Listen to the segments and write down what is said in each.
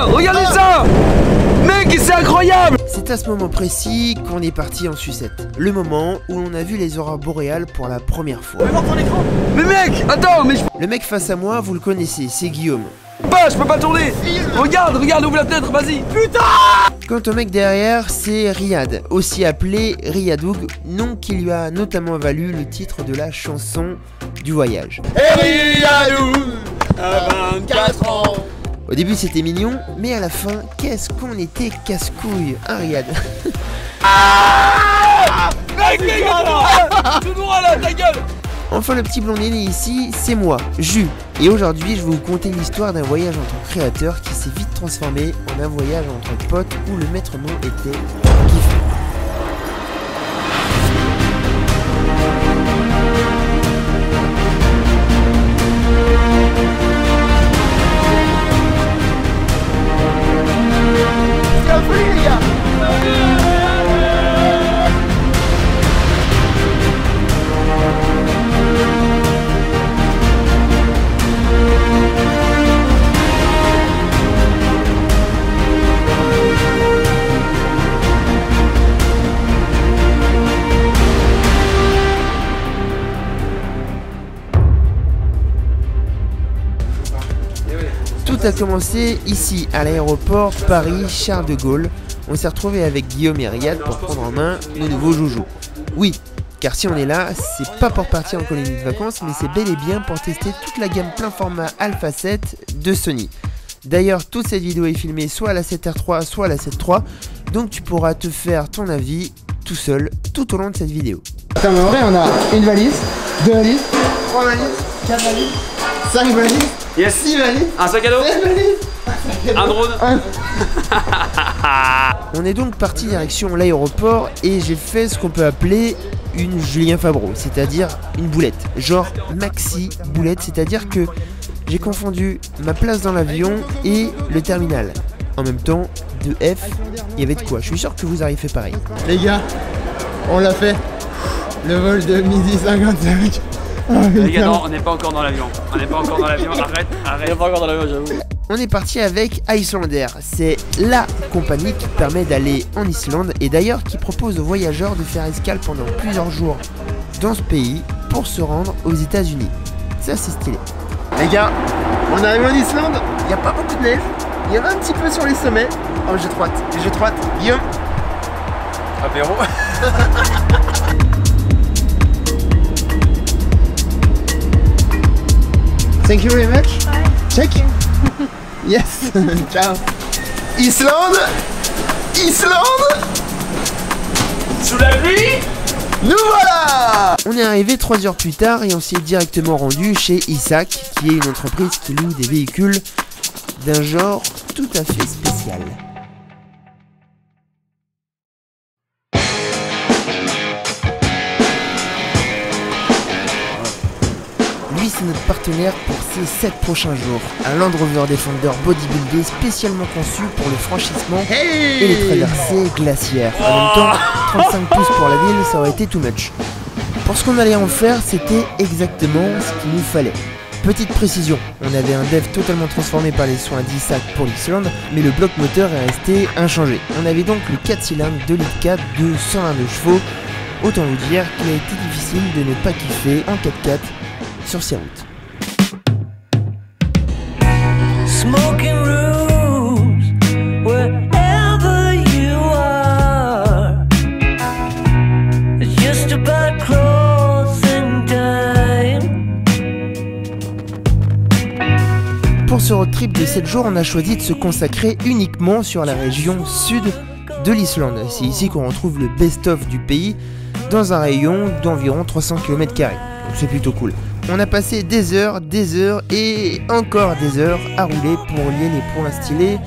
gars, regardez ça. Mec, c'est incroyable. C'est à ce moment précis qu'on est parti en sucette. Le moment où l'on a vu les aurores boréales pour la première fois. Mais mec, attends, mais Le mec face à moi, vous le connaissez, c'est Guillaume. je peux pas tourner. Regarde, ouvre la fenêtre, vas-y. Putain. Quant au mec derrière, c'est Riyad, aussi appelé Riyadoug, nom qui lui a notamment valu le titre de la chanson du voyage. Riyadoug, à 24 ans. Au début c'était mignon, mais à la fin, qu'est-ce qu'on était casse-couille, hein Riyad? Mec, tout droit là, ta gueule. Enfin le petit blondinet ici, c'est moi, Jus. Et aujourd'hui je vais vous conter l'histoire d'un voyage entre créateurs qui s'est vite transformé en un voyage entre potes où le maître mot était kiff. Tout a commencé ici, à l'aéroport Paris-Charles de Gaulle. On s'est retrouvé avec Guillaume et Riyad pour prendre en main le nouveau joujou. Oui, car si on est là, c'est pas pour partir en colonie de vacances, mais c'est bel et bien pour tester toute la gamme plein format Alpha 7 de Sony. D'ailleurs, toute cette vidéo est filmée soit à la 7R3, soit à la 7.3, donc tu pourras te faire ton avis tout seul, tout au long de cette vidéo. Attends, mais en vrai, on a une valise, 2 valises, 3 valises, 4 valises, 5 valises, Yes. 6 valises, Un sac à dos, 7 valises, un drone. On est donc parti direction l'aéroport et j'ai fait ce qu'on peut appeler une Julien Favreau, c'est-à-dire une boulette, genre maxi boulette, c'est-à-dire que j'ai confondu ma place dans l'avion et le terminal. En même temps, de F, il y avait de quoi, je suis sûr que vous auriez fait pareil. Les gars, on l'a fait. Le vol de midi 55. Oh, Les gars, non, on n'est pas encore dans l'avion. On n'est pas encore dans l'avion, arrête. On n'est pas encore dans l'avion, j'avoue. On est parti avec Icelandair, c'est LA compagnie qui permet d'aller en Islande et d'ailleurs qui propose aux voyageurs de faire escale pendant plusieurs jours dans ce pays pour se rendre aux États-Unis. Ça c'est stylé. Les gars, on arrive en Islande, il n'y a pas beaucoup de neige, il y en a un petit peu sur les sommets. Oh, j'ai trop hâte, Guillaume. Apéro. Thank you very much. Check. Yes. Ciao. Islande. Sous la pluie. Nous voilà. On est arrivé 3 heures plus tard et on s'est directement rendu chez Isaac, qui est une entreprise qui loue des véhicules d'un genre tout à fait spécial. Lui, c'est notre partenaire pour ces 7 prochains jours. Un Land Rover Defender bodybuildé spécialement conçu pour le franchissement et les traversées glaciaires. En même temps, 35 pouces pour la ville, ça aurait été too much. Pour ce qu'on allait en faire, c'était exactement ce qu'il nous fallait. Petite précision, on avait un dev totalement transformé par les soins d'Isaac pour l'Islande, mais le bloc moteur est resté inchangé. On avait donc le 4 cylindres 2 litres 4 de 122 chevaux. Autant vous dire qu'il a été difficile de ne pas kiffer en 4x4 sur ces routes. Smoking rooms wherever you are. It's just about closing time. Pour ce road trip de 7 jours, on a choisi de se consacrer uniquement sur la région sud de l'Islande. C'est ici qu'on retrouve le best-of du pays dans un rayon d'environ 300 km². Donc c'est plutôt cool. On a passé des heures et encore des heures à rouler pour lier les points stylés,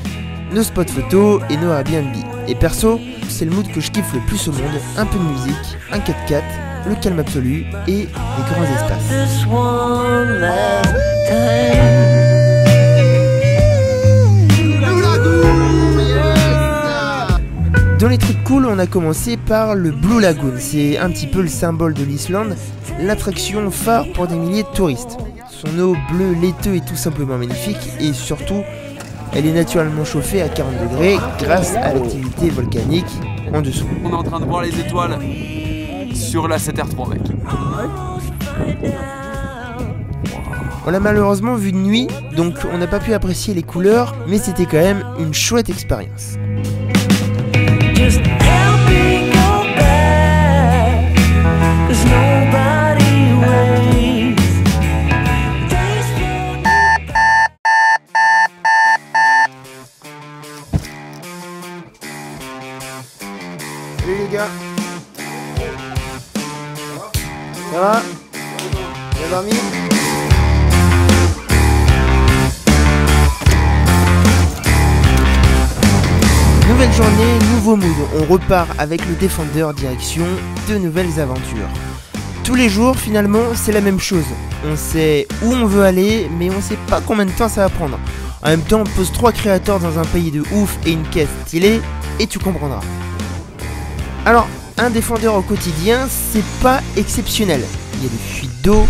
nos spots photos et nos Airbnb. Et perso, c'est le mood que je kiffe le plus au monde, un peu de musique, un 4x4, le calme absolu et des grands espaces. This one last time. Dans les trucs cool, on a commencé par le Blue Lagoon. C'est un petit peu le symbole de l'Islande, l'attraction phare pour des milliers de touristes. Son eau bleue laiteux est tout simplement magnifique et surtout, Elle est naturellement chauffée à 40 degrés grâce à l'activité volcanique en dessous. On est en train de voir les étoiles sur la 7R3 mec. On l'a malheureusement vu de nuit, donc on n'a pas pu apprécier les couleurs, mais c'était quand même une chouette expérience. Just help me go back, 'cause nobody waits. Salut les gars. Ça va? Bien dormi? Nouvelle journée, nouveau mood. On repart avec le Defender direction de nouvelles aventures. Tous les jours, finalement, c'est la même chose. On sait où on veut aller, mais on sait pas combien de temps ça va prendre. En même temps, pose 3 créateurs dans un pays de ouf et une caisse stylée, et tu comprendras. Alors, un Defender au quotidien, c'est pas exceptionnel. Il y a des fuites d'eau,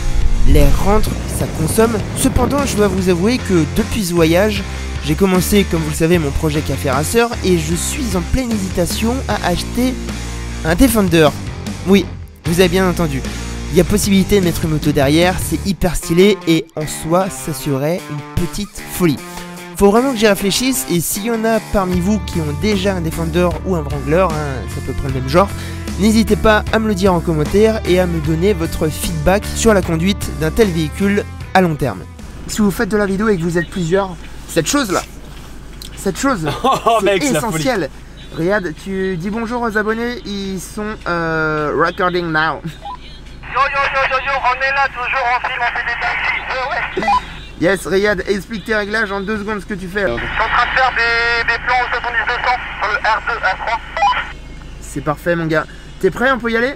l'air rentre, ça consomme. Cependant, je dois vous avouer que depuis ce voyage, j'ai commencé, comme vous le savez, mon projet Café Racer et je suis en pleine hésitation à acheter un Defender. Oui, vous avez bien entendu. Il y a possibilité de mettre une moto derrière, c'est hyper stylé et en soi, ça serait une petite folie. Faut vraiment que j'y réfléchisse et s'il y en a parmi vous qui ont déjà un Defender ou un Wrangler, c'est à peu près le même genre, n'hésitez pas à me le dire en commentaire et à me donner votre feedback sur la conduite d'un tel véhicule à long terme. Si vous faites de la vidéo et que vous êtes plusieurs, cette chose là, c'est essentiel. Riyad, tu dis bonjour aux abonnés, ils sont recording now. Yo, on est là toujours en film, on fait des dingueries. Ouais. Yes, Riyad, explique tes réglages en 2 secondes ce que tu fais. Je suis en train de faire des plans au 70-200 sur le R2, R3. C'est parfait mon gars. T'es prêt, on peut y aller?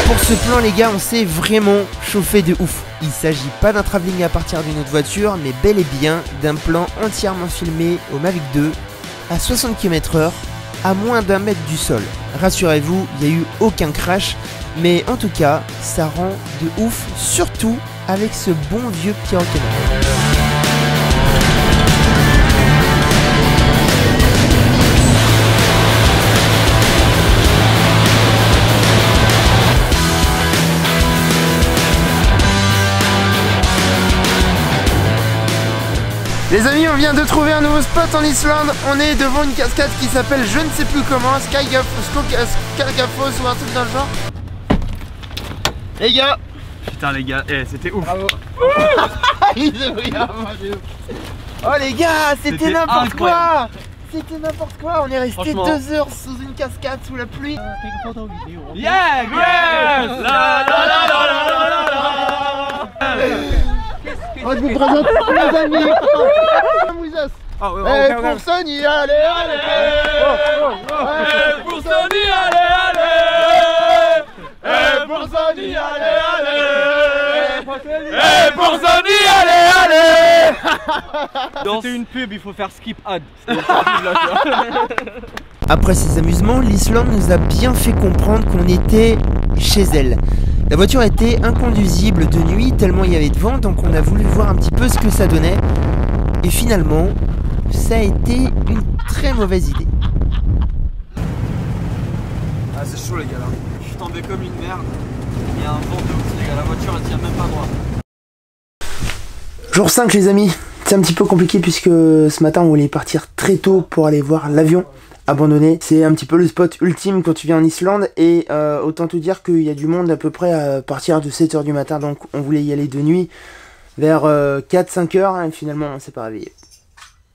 Pour ce plan les gars, on s'est vraiment chauffé de ouf. Il s'agit pas d'un travelling à partir d'une autre voiture, mais bel et bien d'un plan entièrement filmé au Mavic 2 à 60 km/h à moins d'1 mètre du sol. Rassurez-vous, il n'y a eu aucun crash, mais en tout cas, ça rend de ouf, surtout avec ce bon vieux Pyrocanal. Les amis, on vient de trouver un nouveau spot en Islande. On est devant une cascade qui s'appelle je ne sais plus comment, Skygafos ou un truc dans le genre. Les gars. Putain les gars, c'était ouf. Bravo. Oh les gars, c'était n'importe quoi. C'était n'importe quoi, on est resté 2 heures sous une cascade sous la pluie. Yeah, yes. La la la la la la la. Oh, je vous présente les amis. Ah ouais, ouais, pour Sony, allez, allez. Pour Sony, allez, allez. Pour Sony, allez, allez. Pour Sony, allez, allez. C'était une pub, il faut faire skip ad. Après ces amusements, l'Islande nous a bien fait comprendre qu'on était chez elle. La voiture était inconduisible de nuit tellement il y avait de vent, donc on a voulu voir un petit peu ce que ça donnait. Et finalement, ça a été une très mauvaise idée. Ah c'est chaud les gars là. Je suis tombé comme une merde. Il y a un vent de ouf les gars, la voiture elle tient même pas droit. Jour 5 les amis, c'est un petit peu compliqué puisque ce matin on voulait partir très tôt pour aller voir l'avion abandonné. C'est un petit peu le spot ultime quand tu viens en Islande et autant te dire qu'il y a du monde à peu près à partir de 7 h du matin, donc on voulait y aller de nuit vers 4-5 h et finalement on s'est pas réveillé.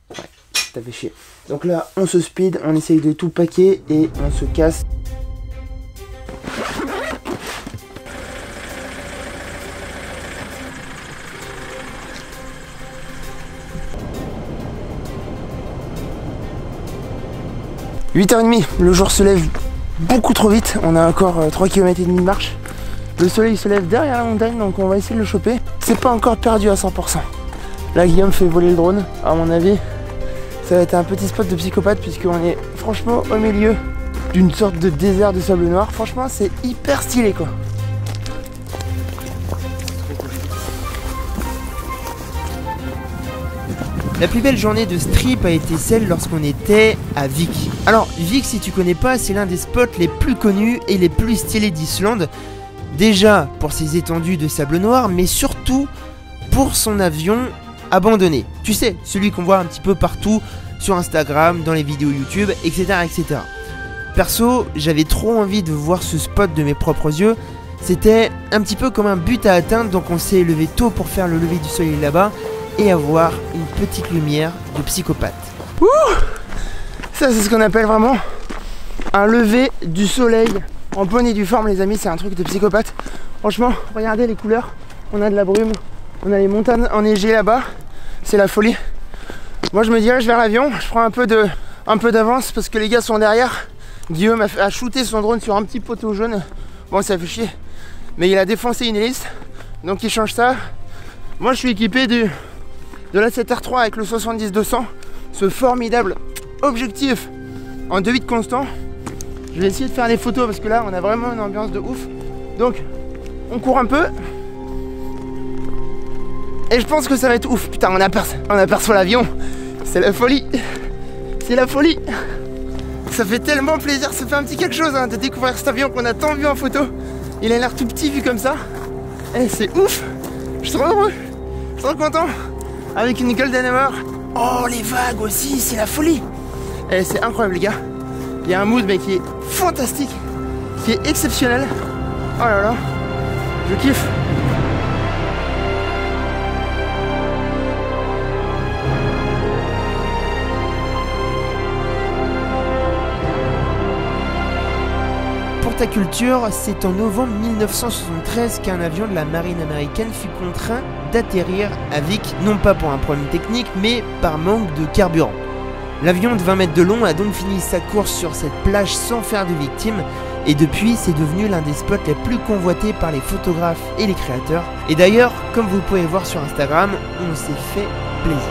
Ouais, ça fait chier. Donc là on se speed, on essaye de tout packer et on se casse. « 8h30, le jour se lève beaucoup trop vite, on a encore 3 km et demi de marche. Le soleil se lève derrière la montagne, donc on va essayer de le choper. C'est pas encore perdu à 100%. Là, Guillaume fait voler le drone, à mon avis. Ça va être un petit spot de psychopathe, puisqu'on est franchement au milieu d'une sorte de désert de sable noir. Franchement, c'est hyper stylé, quoi. La plus belle journée de ce trip a été celle lorsqu'on était à Vik. Alors Vik, si tu connais pas, c'est l'un des spots les plus connus et les plus stylés d'Islande. Déjà pour ses étendues de sable noir, mais surtout pour son avion abandonné. Tu sais, celui qu'on voit un petit peu partout sur Instagram, dans les vidéos YouTube, etc. etc. Perso, j'avais trop envie de voir ce spot de mes propres yeux. C'était un petit peu comme un but à atteindre, donc on s'est levé tôt pour faire le lever du soleil là-bas et avoir une petite lumière de psychopathe. Ouh, ça c'est ce qu'on appelle vraiment un lever du soleil en bonne et due forme, les amis, c'est un truc de psychopathe. Franchement, regardez les couleurs, on a de la brume, on a les montagnes enneigées là-bas, c'est la folie. Moi je me dirige vers l'avion, je prends un peu d'avance parce que les gars sont derrière. Guillaume a shooté son drone sur un petit poteau jaune. Bon, ça fait chier, mais il a défoncé une hélice, donc il change ça. Moi je suis équipé de la 7R3 avec le 70-200, ce formidable objectif en 2.8 constant. Je vais essayer de faire des photos parce que là on a vraiment une ambiance de ouf. Donc on court un peu et je pense que ça va être ouf. Putain, on aperçoit l'avion, c'est la folie, c'est la folie. Ça fait tellement plaisir, ça fait un petit quelque chose de découvrir cet avion qu'on a tant vu en photo. Il a l'air tout petit vu comme ça. Et c'est ouf, je suis trop heureux, je suis trop content. Avec une golden hour. Oh, les vagues aussi, c'est la folie. Et c'est incroyable les gars. Il y a un mood mais qui est fantastique, qui est exceptionnel. Oh là là, je kiffe. Pour ta culture, c'est en novembre 1973 qu'un avion de la marine américaine fut contraint d'atterrir à Vik, non pas pour un problème technique, mais par manque de carburant. L'avion de 20 mètres de long a donc fini sa course sur cette plage sans faire de victimes, et depuis c'est devenu l'un des spots les plus convoités par les photographes et les créateurs. Et d'ailleurs, comme vous pouvez voir sur Instagram, on s'est fait plaisir.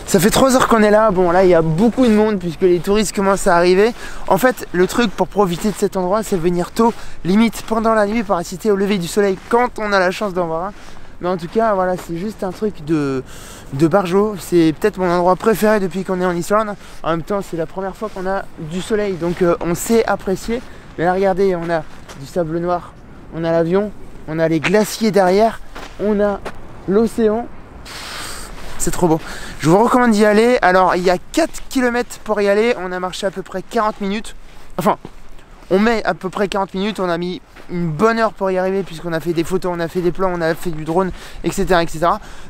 Ça fait 3 heures qu'on est là. Bon, là il y a beaucoup de monde puisque les touristes commencent à arriver. En fait, le truc pour profiter de cet endroit, c'est venir tôt, limite pendant la nuit, pour assister au lever du soleil quand on a la chance d'en voir un. Mais en tout cas, voilà, c'est juste un truc de barjo. C'est peut-être mon endroit préféré depuis qu'on est en Islande. En même temps, c'est la première fois qu'on a du soleil, donc on sait apprécier. Mais là, regardez, on a du sable noir, on a l'avion, on a les glaciers derrière, on a l'océan. C'est trop beau. Je vous recommande d'y aller. Alors, il y a 4 km pour y aller. On a marché à peu près 40 minutes. Enfin, on met à peu près 40 minutes. On a mis une bonne heure pour y arriver puisqu'on a fait des photos, on a fait des plans, on a fait du drone, etc., etc.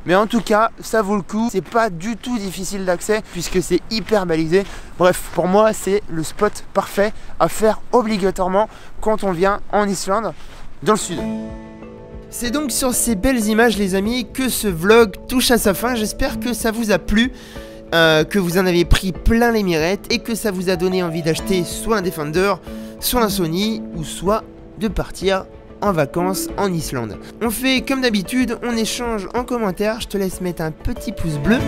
Mais en tout cas, ça vaut le coup. C'est pas du tout difficile d'accès puisque c'est hyper balisé. Bref, pour moi, c'est le spot parfait à faire obligatoirement quand on vient en Islande, dans le sud. C'est donc sur ces belles images les amis que ce vlog touche à sa fin. J'espère que ça vous a plu, que vous en avez pris plein les mirettes et que ça vous a donné envie d'acheter soit un Defender, soit un Sony ou soit de partir en vacances en Islande. On fait comme d'habitude, on échange en commentaire, je te laisse mettre un petit pouce bleu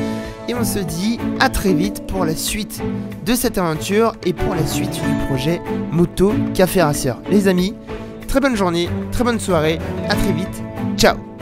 et on se dit à très vite pour la suite de cette aventure et pour la suite du projet Moto Café Racer. Les amis, très bonne journée, très bonne soirée, à très vite, ciao.